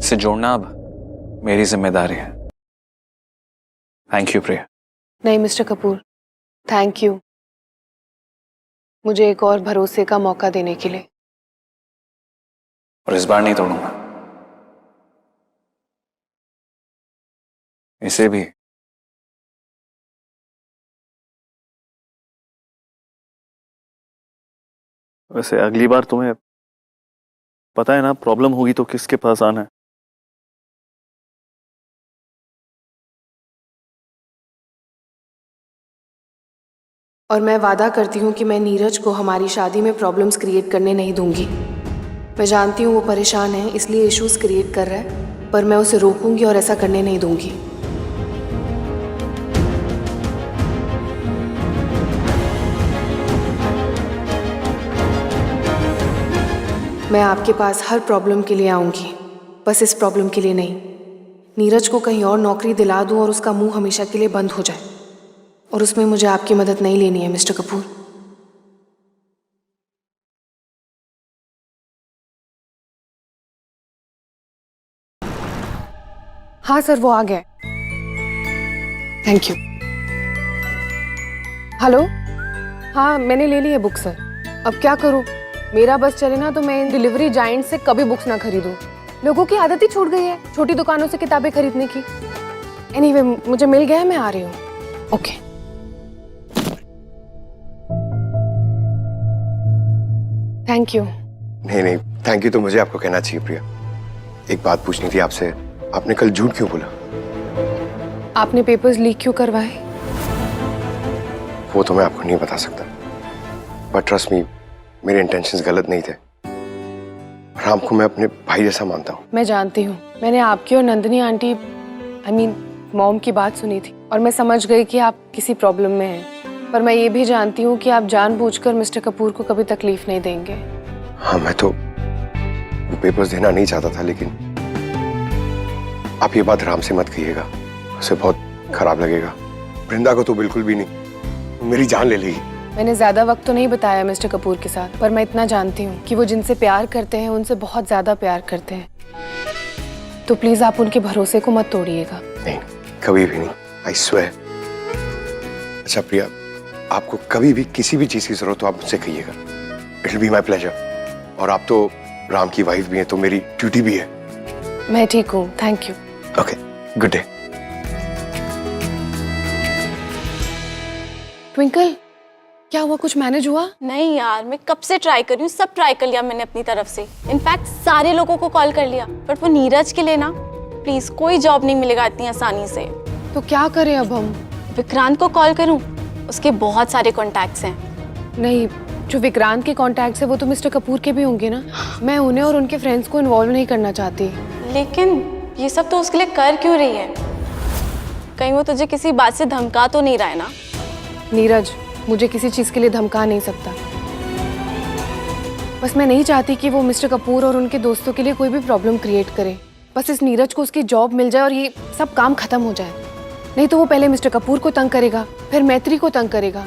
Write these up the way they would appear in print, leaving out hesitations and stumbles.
इसे जोड़ना अब मेरी जिम्मेदारी है। थैंक यू प्रिया। नहीं मिस्टर कपूर, थैंक यू मुझे एक और भरोसे का मौका देने के लिए। और इस बार नहीं तोड़ूंगा इसे भी। वैसे अगली बार तुम्हें पता है ना, प्रॉब्लम होगी तो किसके पास आना है। और मैं वादा करती हूँ कि मैं नीरज को हमारी शादी में प्रॉब्लम्स क्रिएट करने नहीं दूंगी। मैं जानती हूँ वो परेशान है, इसलिए इश्यूज क्रिएट कर रहा है, पर मैं उसे रोकूंगी और ऐसा करने नहीं दूंगी। मैं आपके पास हर प्रॉब्लम के लिए आऊंगी, बस इस प्रॉब्लम के लिए नहीं। नीरज को कहीं और नौकरी दिला दूं और उसका मुंह हमेशा के लिए बंद हो जाए, और उसमें मुझे आपकी मदद नहीं लेनी है मिस्टर कपूर। हाँ सर, वो आ गए। Thank you. हेलो, हाँ मैंने ले ली है बुक सर। अब क्या करूँ, मेरा बस चले ना तो मैं इन डिलीवरी जाइंट से कभी बुक्स ना खरीदूँ। लोगों की आदत ही छूट गई है छोटी दुकानों से किताबें खरीदने की। एनीवे, मुझे मिल गया है, मैं आ रही हूँ। ओके। Thank you. नहीं नहीं, थैंक यू तो मुझे आपको कहना चाहिए प्रिया। एक बात पूछनी थी आपसे, आपने कल झूठ क्यों बोला? आपने पेपर्स लीक क्यों करवाए? वो तो मैं आपको नहीं बता सकता, बट ट्रस्ट मी, मेरे इंटेंशंस गलत नहीं थे। राम को मैं अपने भाई जैसा मानता हूँ। मैं जानती हूँ, मैंने आपकी और नंदिनी आंटी मॉम की बात सुनी थी और मैं समझ गई कि आप किसी प्रॉब्लम में हैं। पर मैं ये भी जानती हूँ कि आप जानबूझकर मिस्टर कपूर को कभी तकलीफ नहीं देंगे। हाँ, मैं तो वो पेपर्स देना नहीं चाहता था, लेकिन आप ये बात राम से मत कहिएगा, उसे बहुत खराब लगेगा। वृंदा को तो बिल्कुल भी नहीं, मेरी जान ले लेगी। मैंने ज्यादा वक्त तो नहीं बताया मिस्टर कपूर के साथ, पर मैं इतना जानती हूँ कि वो जिनसे प्यार करते हैं उनसे बहुत ज्यादा प्यार करते हैं। तो प्लीज आप उनके भरोसे को मत तोड़िएगा। नहीं, कभी भी नहीं, आई स्वेयर। अच्छा प्रिया, आपको कभी भी किसी भी चीज की जरूरत हो आप मुझसे कहिएगा, it will be my pleasure. और आप तो राम की वाइफ भी हैं, तो मेरी ड्यूटी भी है। मैं ठीक हूँ, thank you. Okay, good day. Twinkle, क्या हुआ, कुछ मैनेज हुआ? नहीं यार, मैं कब से ट्राई कर रही हूँ, सब ट्राई कर लिया मैंने अपनी तरफ से। इनफैक्ट सारे लोगों को कॉल कर लिया, बट वो नीरज के लिए ना प्लीज कोई जॉब नहीं मिलेगा इतनी आसानी से। तो क्या करें अब हम? विक्रांत को कॉल करूँ? उसके बहुत सारे कॉन्टैक्ट्स हैं। नहीं, जो विक्रांत के कॉन्टैक्ट्स है वो तो मिस्टर कपूर के भी होंगे ना। मैं उन्हें और उनके फ्रेंड्स को इन्वॉल्व नहीं करना चाहती। लेकिन ये सब तो उसके लिए कर क्यों रही है? कहीं वो तुझे किसी बात से धमका तो नहीं रहा है ना? नीरज मुझे किसी चीज के लिए धमका नहीं सकता। बस मैं नहीं चाहती कि वो मिस्टर कपूर और उनके दोस्तों के लिए कोई भी प्रॉब्लम क्रिएट करे। बस इस नीरज को उसकी जॉब मिल जाए और ये सब काम खत्म हो जाए। नहीं तो वो पहले मिस्टर कपूर को तंग करेगा, फिर मैत्री को तंग करेगा,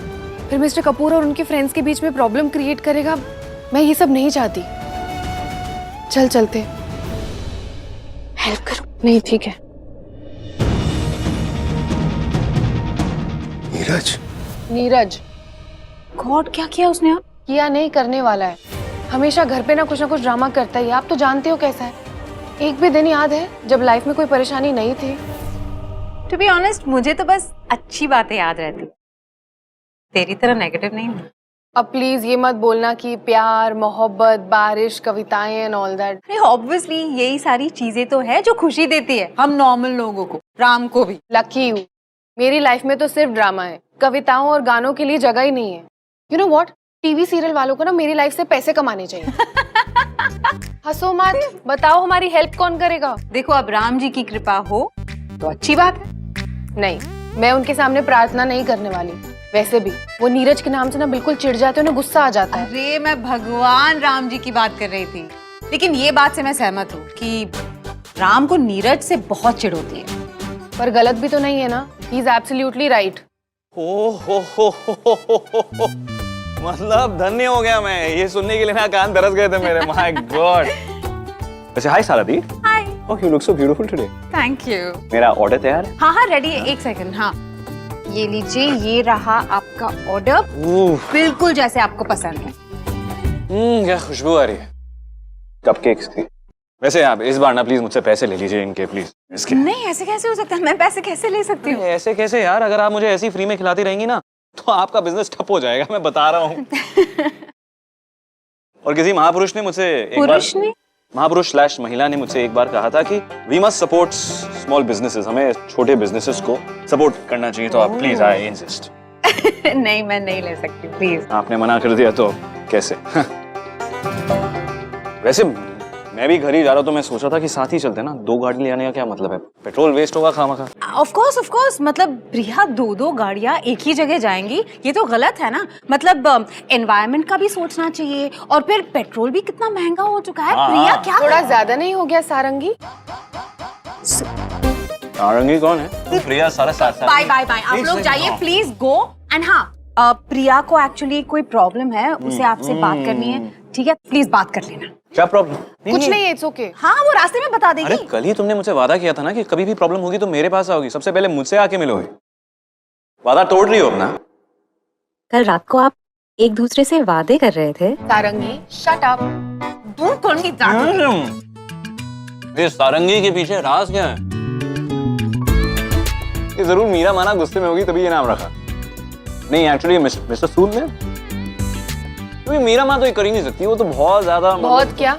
फिर मिस्टर कपूर और उनके फ्रेंड्स के बीच में प्रॉब्लम क्रिएट करेगा। मैं ये सब नहीं चाहती। चल चलते। हेल्प करो? नहीं, ठीक है। नीरज गॉड, क्या किया उसने? अब किया नहीं, करने वाला है। हमेशा घर पे ना कुछ ड्रामा करता ही है। आप तो जानते हो कैसा है। एक भी दिन याद है जब लाइफ में कोई परेशानी नहीं थी? टू बी ऑनेस्ट, मुझे तो बस अच्छी बातें याद रहती, तेरी तरह नेगेटिव नहीं हूँ। अब प्लीज ये मत बोलना कि प्यार, मोहब्बत, बारिश, कविताएं एंड ऑल दैट। अरे ऑब्वियसली यही सारी चीजें तो है जो खुशी देती है हम नॉर्मल लोगों को, राम को भी। लकी हूँ, मेरी लाइफ में तो सिर्फ ड्रामा है, कविताओं और गानों के लिए जगह ही नहीं है। You know what, TV serial वालों को ना मेरी लाइफ से पैसे कमाने चाहिए। हंसो मत, बताओ हमारी हेल्प कौन करेगा? देखो, अब राम जी की कृपा हो तो अच्छी बात है। नहीं, मैं उनके सामने प्रार्थना नहीं करने वाली। वैसे भी वो नीरज के नाम से ना बिल्कुल चिढ़ जाते, उन्हें गुस्सा आ जाता है। अरे मैं भगवान राम जी की बात कर रही थी, लेकिन ये बात से मैं सहमत हूँ कि राम को नीरज से बहुत चिढ़ होती है। पर गलत भी तो नहीं है ना। He is absolutely right. हो मतलब धन्य हो गया मैं, ये सुनने के लिए ना कान तरस गए थे मेरे। My God. वैसे हाय सारा दी। हाय। Oh, you look so beautiful today. Thank you. मेरा ऑर्डर तैयार है? हाँ हाँ रेडी है, एक सेकंड। हाँ ये लीजिए, ये रहा आपका ऑर्डर, बिल्कुल जैसे आपको पसंद है। क्या खुशबू आ रही है कपकेक्स की। वैसे आप इस बार ना प्लीज मुझसे पैसे ले लीजिए इनके, प्लीज इसके। नहीं ऐसे कैसे हो सकता है, मैं पैसे कैसे ले सकती हूँ? ऐसे कैसे यार, अगर आप मुझे ऐसी फ्री में खिलाती रहेंगी ना तो आपका बिजनेस ठप हो जाएगा, मैं बता रहा हूँ। और किसी महापुरुष ने मुझसे महापुरुष / महिला ने मुझसे एक बार कहा था कि we must support small businesses, हमें छोटे बिजनेसेस को सपोर्ट करना चाहिए। तो आप प्लीज, आई इंसिस्ट। नहीं मैं नहीं ले सकती, प्लीज। आपने मना कर दिया तो कैसे? वैसे मैं भी घर ही जा रहा हूँ तो मैं सोचा था कि साथ ही चलते ना, 2 गाड़ी ले आने का क्या मतलब है, पेट्रोल वेस्ट होगा खामखा। ऑफ कोर्स, मतलब प्रिया 2 गाड़ियाँ एक ही जगह जाएंगी, ये तो गलत है ना। मतलब एनवायरनमेंट का भी सोचना चाहिए, और फिर पेट्रोल भी कितना महंगा हो चुका है। प्रिया क्या थोड़ा ज्यादा नहीं हो गया सारंगी? सारंगी कौन है? प्रिया सारा साथ। बाय आप लोग जाइए प्लीज, गो। एंड हाँ प्रिया को एक्चुअली कोई प्रॉब्लम है, उसे आपसे बात करनी है, ठीक है? प्लीज बात कर लेना। क्या प्रॉब्लम? कुछ नहीं है, इट्स ओके। हाँ वो रास्ते में बता देगी। अरे कल ही तुमने मुझसे वादा किया था ना कि कभी भी प्रॉब्लम होगी तो मेरे पास आओगी, सबसे पहले मुझसे आके मिलोगे। वादा तोड़ रही हो अपना। कल रात को आप एक दूसरे से वादे कर रहे थे। Sarangi shut up. Don't call me that. ये सारंगी के पीछे राज क्या है? ये जरूर मीरा माना गुस्से में होगी तभी ये नाम रखा। नहीं एक्चुअली मिस्टर सूद ने, क्योंकि मीरा माँ तो ये कर ही नहीं सकती, वो तो बहुत ज्यादा। बहुत क्या?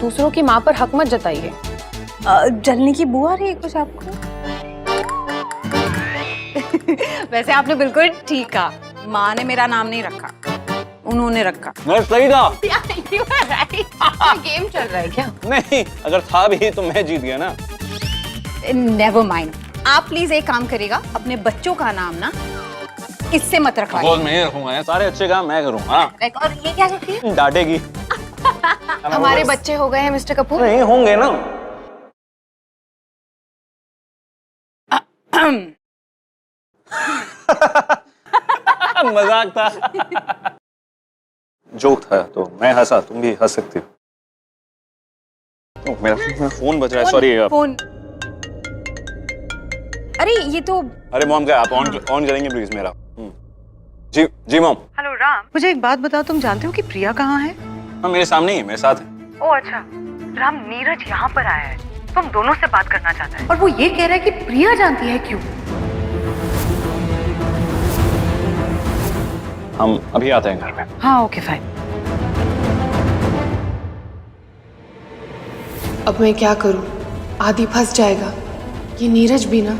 दूसरों की माँ पर हक मत जताइए। जलने की बुआ रही है कुछ आपको? वैसे आपने बिल्कुल ठीक कहा, माँ ने मेरा नाम नहीं रखा, उन्होंने रखा। मैं सही था। गेम चल रहा है क्या? नहीं अगर था भी तो मैं जीत गया ना। नेवर माइंड, आप प्लीज एक काम करिएगा, अपने बच्चों का नाम ना इससे मत रखवाइए। मैं ही रखूंगा, सारे अच्छे काम मैं करूंगा। और ये क्या करती है? डांटेगी। हमारे बच्चे हो गए हैं मिस्टर कपूर। नहीं होंगे ना। मजाक था, जोक था तो मैं हंसा, तुम भी हंस सकती हो। मेरा फोन बज रहा है, सॉरी। फोन। अरे ये तो। अरे मॉम क्या आप ऑन करेंगे प्लीज मेरा? जी मॉम। हेलो राम, मुझे एक बात बताओ, तुम जानते हो कि प्रिया कहाँ है? हाँ मेरे सामने ही, मेरे साथ है। ओ अच्छा राम, नीरज यहाँ पर आया है, तुम दोनों से बात करना चाहता है, और वो ये कह रहा है कि प्रिया जानती है। क्यों? हम अभी आते हैं घर में। हाँ ओके फाइन। अब मैं क्या करूं? आदि फंस जाएगा, ये नीरज भी ना।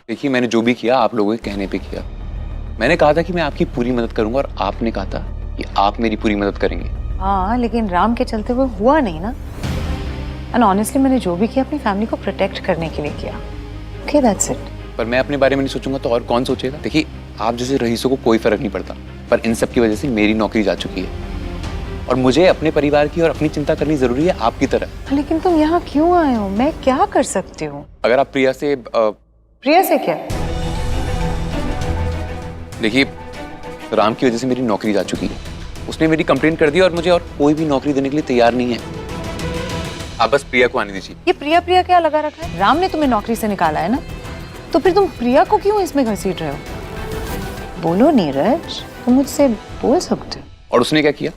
देखिए मैंने जो भी किया आप लोगों के कहने पे किया। मैंने कहा था कि मैं आपकी पूरी मदद करूंगा और आपने कहा था कि आप मेरी पूरी मदद करेंगे। हाँ लेकिन राम के चलते हुए हुआ नहीं ना। एंड ऑनेस्टली मैंने जो भी किया अपनी फैमिली को प्रोटेक्ट करने के लिए किया। Okay that's it. पर मैं अपने बारे में नहीं सोचूंगा तो और कौन सोचेगा? देखिए आप जैसे रईसों को कोई फर्क नहीं पड़ता, पर इन सब की वजह से मेरी नौकरी जा चुकी है और मुझे अपने परिवार की और अपनी चिंता करनी जरूरी है आपकी तरह। लेकिन तुम यहाँ क्यों आए हो? मैं क्या कर सकती हूँ? अगर आप प्रिया से प्रिया से क्या? देखिए राम की वजह से मेरी नौकरी जा चुकी है, उसने मेरी कंप्लेंट कर दी और मुझे और कोई भी नौकरी देने के लिए तैयार नहीं है। आप बस प्रिया को आने दीजिए। ये प्रिया क्या लगा रखा है? राम ने तुम्हें नौकरी से निकाला है ना, तो फिर तुम प्रिया को क्यों इसमें घसीट रहे हो? बोलो नीरज, तुम मुझसे बोल सकते हो। और उसने क्या किया?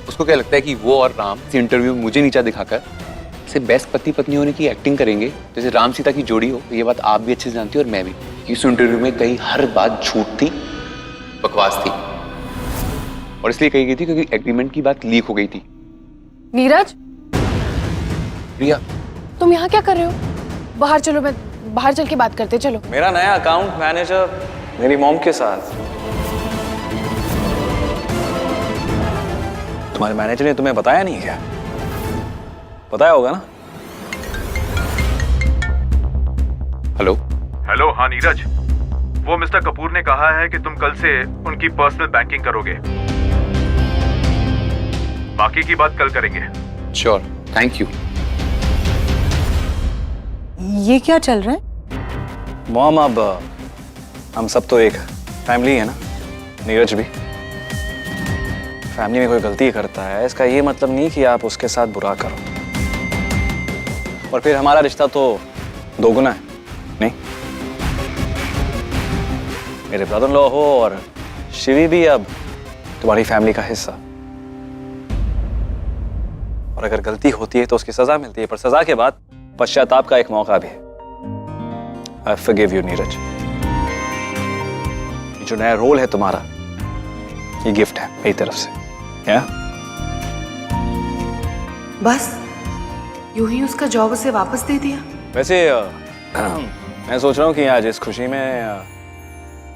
उसको क्या लगता है कि वो और राम इस इंटरव्यू में मुझे नीचा दिखाकर से बेस्ट पति पत्नी होने की एक्टिंग करेंगे जैसे राम सीता की जोड़ी हो? ये बात आप भी अच्छे से जानती हो और मैं भी। इस इंटरव्यू में कई हर बात झूठ थी, बकवास थी, और इसलिए कही गई थी क्योंकि एग्रीमेंट की बात लीक हो गई थी। नीरज, प्रिया तुम यहाँ क्या कर रहे हो? बाहर चलो, मैं बाहर चल के बात करते। चलो। मेरा नया अकाउंट मैनेजर मेरी मॉम के साथ। तुम्हारे मैनेजर ने तुम्हें बताया नहीं क्या? बताया होगा ना? हेलो। हेलो, हाँ नीरज, वो मिस्टर कपूर ने कहा है कि तुम कल से उनकी पर्सनल बैंकिंग करोगे। बाकी की बात कल करेंगे। Sure, thank you. ये क्या चल रहा है? मॉम अब हम सब तो एक फैमिली है ना, नीरज भी। फैमिली में कोई गलती करता है, इसका ये मतलब नहीं कि आप उसके साथ बुरा करो, और फिर हमारा रिश्ता तो दोगुना है, नहीं? मेरे ब्रदर इन लॉ हो और शिवी भी अब तुम्हारी फैमिली का हिस्सा, और अगर गलती होती है तो उसकी सजा मिलती है, पर सजा के बाद पश्चाताप का एक मौका भी है। I forgive you, Neeraj. ये जो नया रोल है तुम्हारा, ये गिफ्ट है मेरी तरफ से, क्या? बस यूं ही उसका जॉब उसे वापस दे दिया। वैसे मैं सोच रहा हूँ कि आज इस खुशी में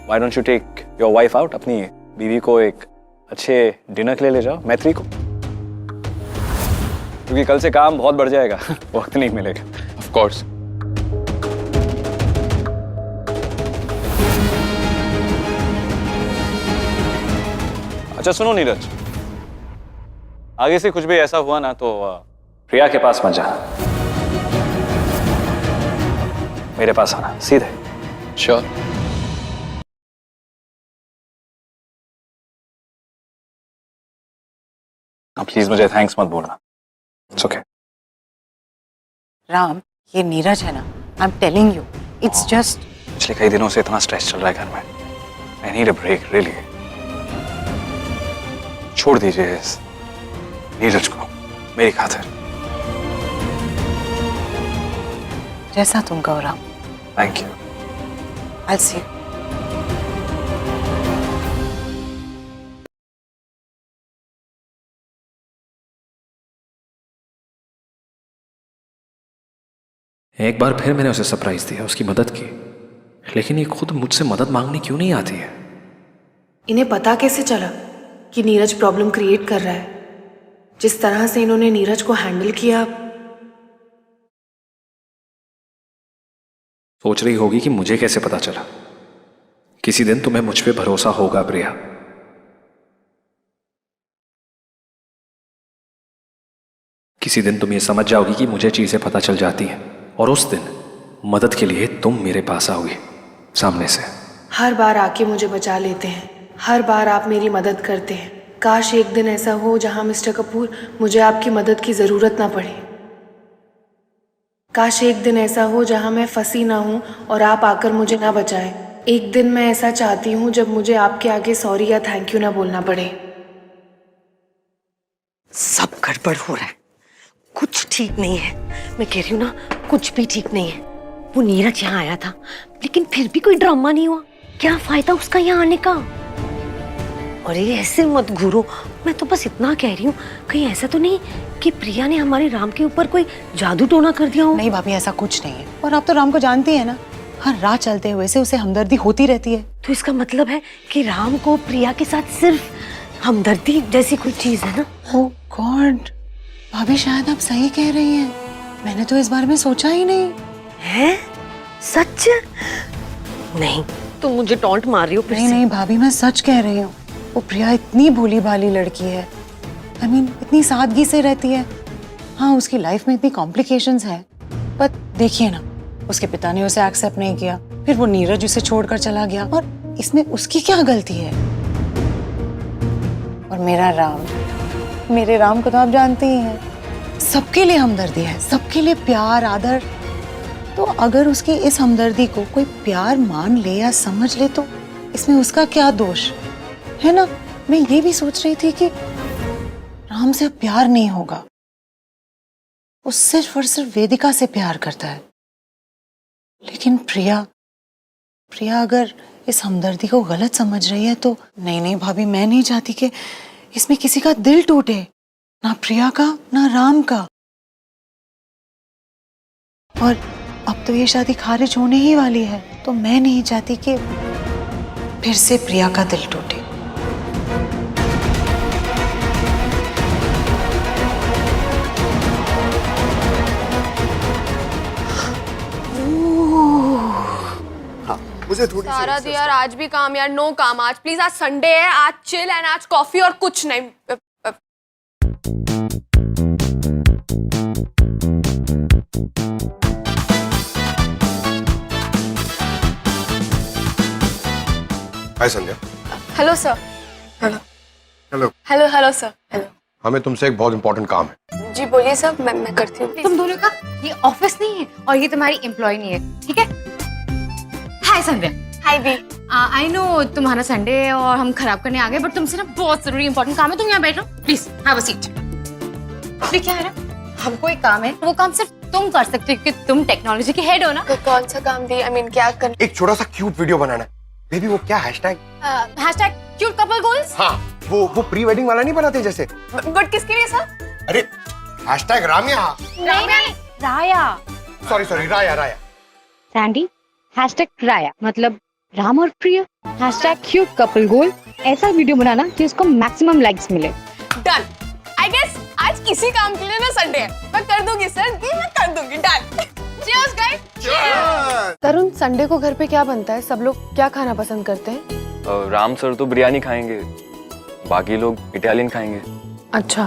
why don't you take your wife out, अपनी बीवी को एक अच्छे डिनर के लिए ले जाओ, मैत्री को, क्योंकि कल से काम बहुत बढ़ जाएगा, वक्त नहीं मिलेगा। Of course. अच्छा सुनो नीरज, आगे से कुछ भी ऐसा हुआ ना तो प्रिया के पास मत जाना, मेरे पास आना सीधे। श्योर। प्लीज मुझे थैंक्स मत बोलना, इट्स ओके। राम, ये नीरज है ना, I am telling you, it's just. पिछले कई दिनों से इतना स्ट्रेस चल रहा है घर में, I need a break really. छोड़ दीजिए इस नीरज को मेरी खातिर। जैसा तुम कहो Ram. Thank you. I see. एक बार फिर मैंने उसे सरप्राइज दिया, उसकी मदद की, लेकिन ये खुद मुझसे मदद मांगने क्यों नहीं आती है? इन्हें पता कैसे चला कि नीरज प्रॉब्लम क्रिएट कर रहा है? जिस तरह से इन्होंने नीरज को हैंडल किया। सोच रही होगी कि मुझे कैसे पता चला। किसी दिन तुम्हें मुझ पे भरोसा होगा प्रिया। किसी दिन तुम ये समझ जाओगी कि मुझे चीजें पता चल जाती हैं, और उस दिन मदद के लिए तुम मेरे पास आओगी सामने से। हर बार आके मुझे बचा लेते हैं, हर बार आप मेरी मदद करते हैं। काश एक दिन ऐसा हो जहां मिस्टर कपूर मुझे आपकी मदद की जरूरत ना पड़े। काश एक दिन ऐसा हो जहां मैं फंसी ना हूं और आप आकर मुझे ना बचाएं। एक दिन मैं ऐसा चाहती हूं जब मुझे आपके आगे सॉरी या थैंक यू ना बोलना पड़े। सब गड़बड़ हो रहा है, कुछ ठीक नहीं है। मैं कह रही हूँ ना, कुछ भी ठीक नहीं है। वो नीरज यहाँ आया था, लेकिन फिर भी कोई ड्रामा नहीं हुआ। क्या फायदा उसका यहाँ आने का? अरे ऐसे मत घूरो, मैं तो बस इतना कह रही हूँ, कहीं ऐसा तो नहीं कि प्रिया ने हमारे राम के ऊपर कोई जादू टोना कर दिया हो? नहीं भाभी, ऐसा कुछ नहीं है। और आप तो राम को जानती है ना, हर रात चलते हुए से उसे हमदर्दी होती रहती है। तो इसका मतलब है कि राम को प्रिया के साथ सिर्फ हमदर्दी जैसी कोई चीज है ना? ओह गॉड, भाभी शायद आप सही कह रही हैं। मैंने तो इस बारे में सोचा ही नहीं। है? सच? नहीं, तुम मुझे टॉन्ट मार रही हो फिर से। नहीं भाभी, मैं सच कह रही हूँ। वो प्रिया इतनी भोली भाली लड़की है, I mean, इतनी सादगी से रहती है। हाँ, उसकी लाइफ में इतनी कॉम्प्लिकेशंस हैं, पर देखिए ना, उसके पिता ने उसे एक्सेप्ट नहीं किया, फिर वो नीरज उसे छोड़कर चला गया, और इसमें उसकी क्या गलती है? और मेरा राम, मेरे राम को तो आप जानते ही हैं, सबके लिए हमदर्दी है, सबके लिए प्यार आदर। तो अगर उसकी इस हमदर्दी को कोई प्यार मान ले या समझ ले, तो इसमें उसका क्या दोष है ना? मैं ये भी सोच रही थी कि राम से अब प्यार नहीं होगा, वो सिर्फ और सिर्फ वेदिका से प्यार करता है। लेकिन प्रिया अगर इस हमदर्दी को गलत समझ रही है तो नहीं भाभी, मैं नहीं चाहती कि इसमें किसी का दिल टूटे, ना प्रिया का ना राम का। और अब तो ये शादी खारिज होने ही वाली है, तो मैं नहीं चाहती कि फिर से प्रिया का दिल टूटे। मुझे थोड़ी सारा दी यार, आज भी काम यार, नो काम आज प्लीज। आज संडे है, आज चिल एंड आज कॉफी और कुछ नहीं। Hi Sandhya. Hello sir. Hello hello. Hello hello sir. Hello. हमें तुमसे एक बहुत इंपॉर्टेंट काम है। जी बोलिए सर, मैं करती हूँ। तुम दोनों का ये ऑफिस नहीं है और ये तुम्हारी एम्प्लॉय नहीं है, ठीक है? हाय संध्या। हाय बी। आई नो तुम्हारा संडे है और हम खराब करने आ गए, बट तुमसे ना बहुत जरूरी इंपॉर्टेंट काम है। तुम यहाँ बैठो प्लीज, हैव अ सीट। अभी क्या है ना, हमको एक काम है, वो काम सिर्फ तुम कर सकते हो क्योंकि तुम टेक्नोलॉजी के हेड हो ना। तो कौन सा काम दी? आई मीन क्या कर? एक छोटा सा क्यूट वीडियो बनाना है। बेबी वो क्या hashtag? Hashtag cute couple goals. हाँ वो प्री वेडिंग वाला नहीं बनाते जैसे? बट किसके लिए सर? अरे हैशटैग राम्या। नहीं राया। सॉरी राया। सैंडी, हैशटैग राया मतलब राम और प्रिया, हैशटैग क्यूट कपल गोल। ऐसा वीडियो बनाना जिसको मैक्सिमम लाइक्स मिले। डन। आई गेस आज किसी काम के लिए ना संडे है। मैं कर दूंगी सर, मैं कर दूंगी। Done. Cheers guys. Tarun, Sunday को घर पे क्या बनता है? सब लोग क्या खाना पसंद करते हैं? राम सर तो बिरयानी खाएंगे, बाकी लोग इटालियन खाएंगे। अच्छा,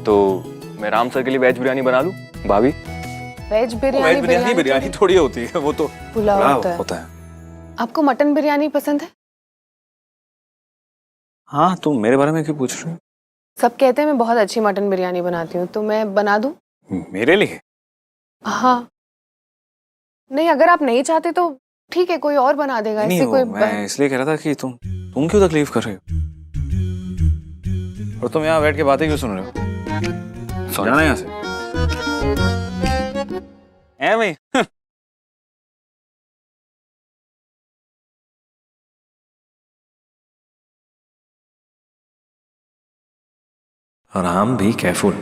तो मैं राम सर के लिए वेज बिरयानी बना लूं? भाभी वेज बिरयानी? बिरयानी थोड़ी होती है, वो तो पुलाव होता है। आपको मटन बिरयानी पसंद है? हाँ, तुम मेरे बारे में क्यों पूछ रही हो? सब कहते हैं मैं बहुत अच्छी मटन बिरयानी बनाती हूँ, तो मैं बना दूँ? मेरे लिए? हाँ। नहीं, अगर आप नहीं चाहते तो ठीक है, कोई और बना देगा। नहीं, इससे कोई मैं इसलिए कह रहा था कि तुम क्यों तकलीफ कर रहे हो? और तुम यहाँ बैठ के बातें क्यों सुन रहे हो? जाना यहाँ से। भाई राम भी केयरफुल,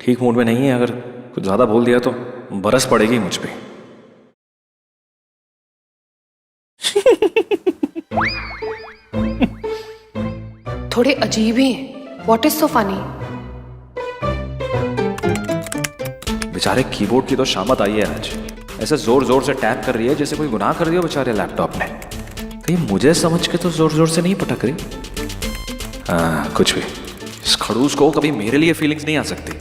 ठीक मूड में नहीं है। अगर कुछ ज्यादा बोल दिया तो बरस पड़ेगी मुझ पे। थोड़े अजीब ही हैं। What is so funny? बेचारे कीबोर्ड की तो शामत आई है आज। ऐसे जोर जोर से टैप कर रही है जैसे कोई गुनाह कर दिया बेचारे लैपटॉप ने। तो ये मुझे समझ के तो जोर जोर से नहीं पटक रही। हाँ, कुछ भी। इस खड़ूस को कभी मेरे लिए फीलिंग्स नहीं आ सकती।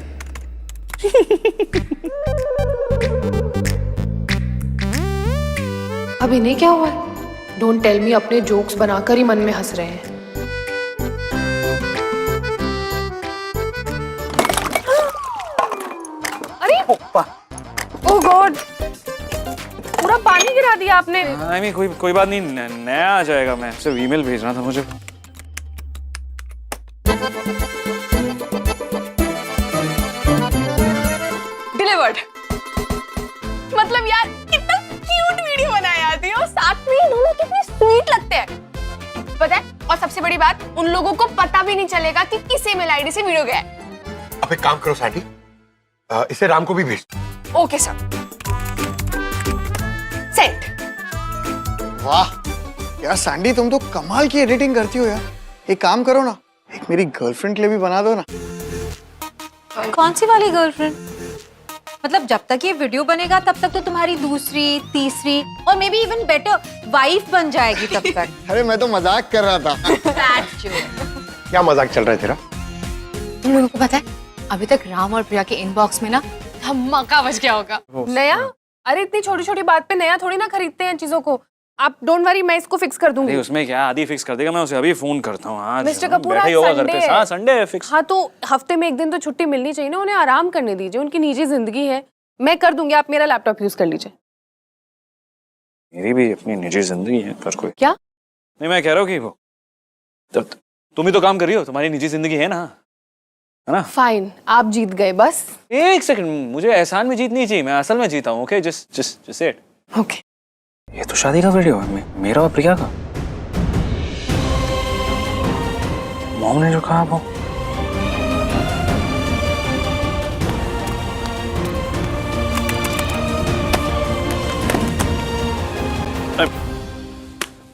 अभी नहीं क्या हुआ? डोंट टेल मी अपने जोक्स बनाकर ही मन में हंस रहे हैं। अरे ओह गॉड, पूरा पानी गिरा दिया आपने। आई मीन कोई बात नहीं, नया आ जाएगा। मैं सिर्फ ईमेल भेजना था मुझे। डिलीवर्ड। मतलब यार कितना क्यूट वीडियो बनाया आती है और साथ में दोनों कितने स्वीट लगते हैं, पता है? और सबसे बड़ी बात, उन लोगों को पता भी नहीं चलेगा कि किस ईमेल आईडी से वीडियो गया है। अब एक काम करो सैंडी, इसे राम को भी भेज। Okay sir, send. वाह यार सैंडी, तुम तो कमाल की एडिटिंग करती हो यार। एक काम करो ना, एक मेरी गर्लफ्रेंड के लिए भी बना दो ना। कौन सी वाली गर्लफ्रेंड? मतलब जब तक ये वीडियो बनेगा तब तक तो तुम्हारी दूसरी, तीसरी और may be even better wife बन जाएगी तब तक। अरे मैं तो मजाक कर रहा था। क्या मजाक चल रहा है तेरा? तुम लोगों को पता है अभी तक राम और प्रिया के इनबॉक्स में ना धमाका बज गया होगा। नया? अरे इतनी छोटी छोटी बात पे नया थोड़ी ना खरीदते हैं चीजों को। आप डोंट वरी, मैं इसको फिक्स कर दूंगी। नहीं, उसमें क्या, आदि फिक्स कर देगा। मैं उसे अभी फोन करता हूँ। आज मिस्टर कपूर, बैठा ही होगा घर संडे पे। हाँ, संडे है फिक्स। हाँ, तो हफ्ते में एक दिन तो छुट्टी मिलनी चाहिए ना, उन्हें आराम करने दीजिए। उनकी निजी जिंदगी है। मैं कर दूंगी, आप मेरा लैपटॉप यूज कर लीजिए। मेरी भी अपनी निजी जिंदगी है, कर कोई क्या? नहीं, मैं कह रहा हूँ कि वो तुम ही तो काम कर रही हो, तुम्हारी निजी जिंदगी है ना, है ना? फाइन, आप जीत गए। बस एक सेकंड, मुझे एहसान में जीतनी चाहिए। मैं असल में जीता हूँ। Okay, just it. ओके। ये तो शादी का वीडियो है, मेरा और प्रिया का। मॉम ने जो कहा वो।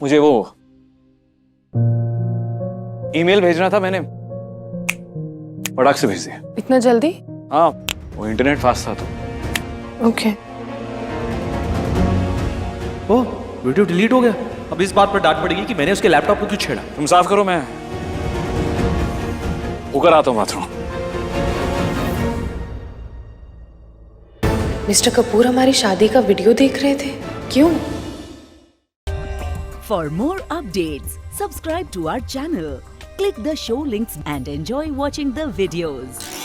मुझे वो ईमेल भेजना था, मैंने फटाक से भेज दिया। इतना जल्दी? हाँ, वो इंटरनेट फास्ट था तो। ओके। ओ, वीडियो डिलीट हो गया। अब इस बात पर डांट पड़ेगी कि मैंने उसके लैपटॉप को क्यों छेड़ा। तुम साफ करो, मैं होकर आता हूँ बाथरूम। मिस्टर कपूर हमारी शादी का वीडियो देख रहे थे, क्यों? For more updates, subscribe to our channel, click the show links and enjoy watching the videos.